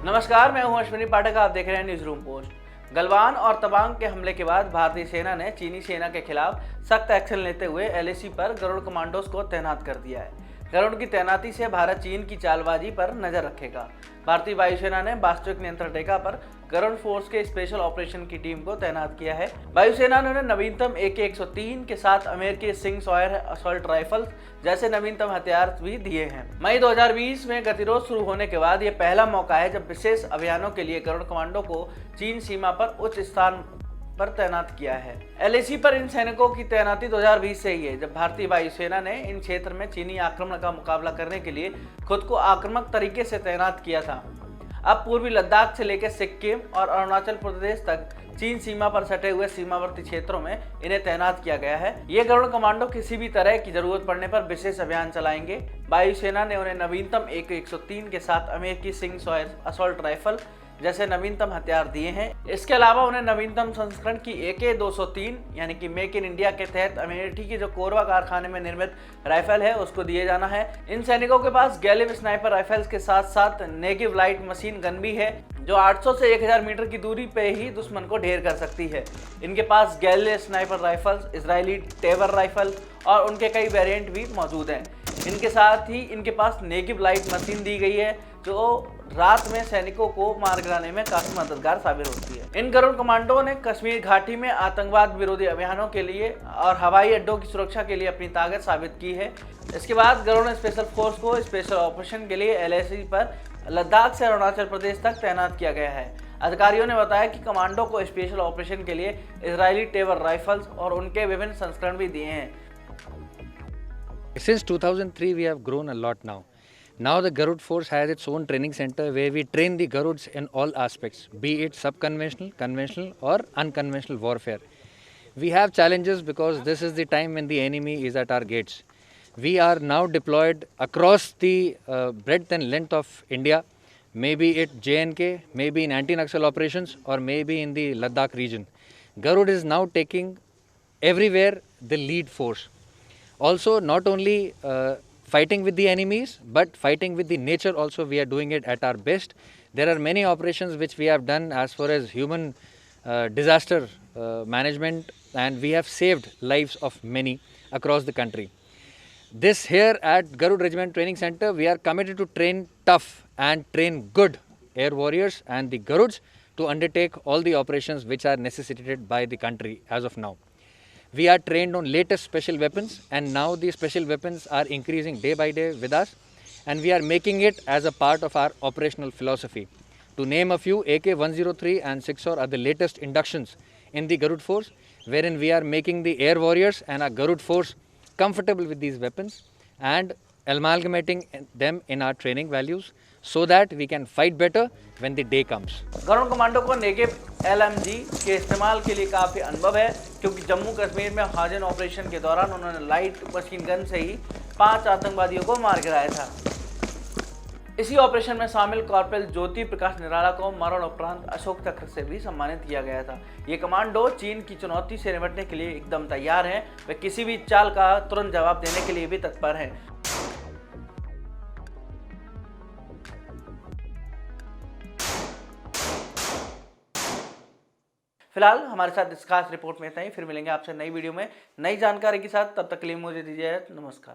नमस्कार, मैं हूं अश्विनी पाठक। आप देख रहे हैं न्यूज रूम पोस्ट। गलवान और तवांग के हमले के बाद भारतीय सेना ने चीनी सेना के खिलाफ सख्त एक्शन लेते हुए एलएसी पर गरुड़ कमांडोज को तैनात कर दिया है। गरुड़ की तैनाती से भारत चीन की चालबाजी पर नजर रखेगा। भारतीय वायुसेना ने वास्तविक नियंत्रण रेखा पर गरुड़ फोर्स के स्पेशल ऑपरेशन की टीम को तैनात किया है। वायुसेना ने नवीनतम AK-103 के साथ अमेरिकी सिंग सॉयर असॉल्ट राइफल्स जैसे नवीनतम हथियार भी दिए हैं। मई 2020 में गतिरोध शुरू होने के बाद यह पहला मौका है जब विशेष अभियानों के लिए गरुड़ कमांडो को चीन सीमा पर उच्च स्थान पर तैनात किया है। एलएसी पर इन सैनिकों की तैनाती 2020 से ही है, जब भारतीय वायुसेना ने इन क्षेत्र में चीनी आक्रमण का मुकाबला करने के लिए खुद को आक्रामक तरीके से तैनात किया था। अब पूर्वी लद्दाख से लेकर सिक्किम और अरुणाचल प्रदेश तक चीन सीमा पर सटे हुए सीमावर्ती क्षेत्रों में इन्हें तैनात किया गया है। ये गरुड़ कमांडो किसी भी तरह की जरूरत पड़ने पर विशेष अभियान चलाएंगे। वायुसेना ने उन्हें नवीनतम AK-103 के साथ अमेरिकी सिंग सॉयर असॉल्ट राइफल जैसे नवीनतम हथियार दिए हैं। इसके अलावा उन्हें नवीनतम संस्करण की AK-203 यानी कि मेक इन इंडिया के तहत अमेठी के जो कोरबा कारखाने में निर्मित राइफल है उसको दिए जाना है। इन सैनिकों के पास गैलिम स्नाइपर राइफल्स के साथ साथ नेगिव लाइट मशीन गन भी है, जो 800 से 1000 मीटर की दूरी पे ही दुश्मन को ढेर कर सकती है। इनके पास गैलिम स्नाइपर राइफल्स, इजरायली टेबर राइफल और उनके कई वेरिएंट भी मौजूद हैं। इनके साथ ही इनके पास नेगिव लाइट मशीन दी गई है, जो रात में सैनिकों को मार गिराने में काफी मददगार साबित होती है। इन गरुड़ कमांडो ने कश्मीर घाटी में आतंकवाद विरोधी अभियानों के लिए और हवाई अड्डों की सुरक्षा के लिए अपनी ताकत साबित की है। इसके बाद गरुड़ स्पेशल फोर्स को स्पेशल ऑपरेशन के लिए एलएसी पर लद्दाख से अरुणाचल प्रदेश तक तैनात किया गया है। अधिकारियों ने बताया कि कमांडो को स्पेशल ऑपरेशन के लिए इजरायली टेबर राइफल्स और उनके विभिन्न संस्करण भी दिए हैं। Since 2003 we have grown a lot now. Now the Garud Force has its own training center where we train the Garuds in all aspects, be it sub-conventional, conventional or unconventional warfare. We have challenges because this is the time when the enemy is at our gates. We are now deployed across the breadth and length of India, maybe it JNK, maybe in anti-Naxal operations or maybe in the Ladakh region. Garud is now taking everywhere the lead force. Also, not only fighting with the enemies, but fighting with the nature also, we are doing it at our best. There are many operations which we have done as far as human disaster management, and we have saved lives of many across the country. This here at Garud Regiment Training Center, we are committed to train tough and train good air warriors and the Garuds to undertake all the operations which are necessitated by the country as of now. We are trained on latest special weapons, and now these special weapons are increasing day by day with us, and we are making it as a part of our operational philosophy. To name a few, AK-103 and 6R are the latest inductions in the Garud Force, wherein we are making the air warriors and our Garud Force comfortable with these weapons and amalgamating them in our training values so that we can fight better when the day comes. Garud commando को Negev LMG के इस्तेमाल के लिए काफ़ी अनुभव है, क्योंकि जम्मू कश्मीर में हाजिन ऑपरेशन के दौरान उन्होंने लाइट मशीन गन से ही 5 आतंकवादियों को मार गिराया था। इसी ऑपरेशन में शामिल कॉर्पोरल ज्योति प्रकाश निराला को मरण उपरांत अशोक चक्र से भी सम्मानित किया गया था। ये कमांडो चीन की चुनौती से निपटने के लिए एकदम तैयार हैं। वे किसी भी चाल का तुरंत जवाब देने के लिए भी तत्पर हैं। फिलहाल हमारे साथ इस खास रिपोर्ट में इतना ही। फिर मिलेंगे आपसे नई वीडियो में नई जानकारी के साथ। तब तक के लिए मुझे दीजिए नमस्कार।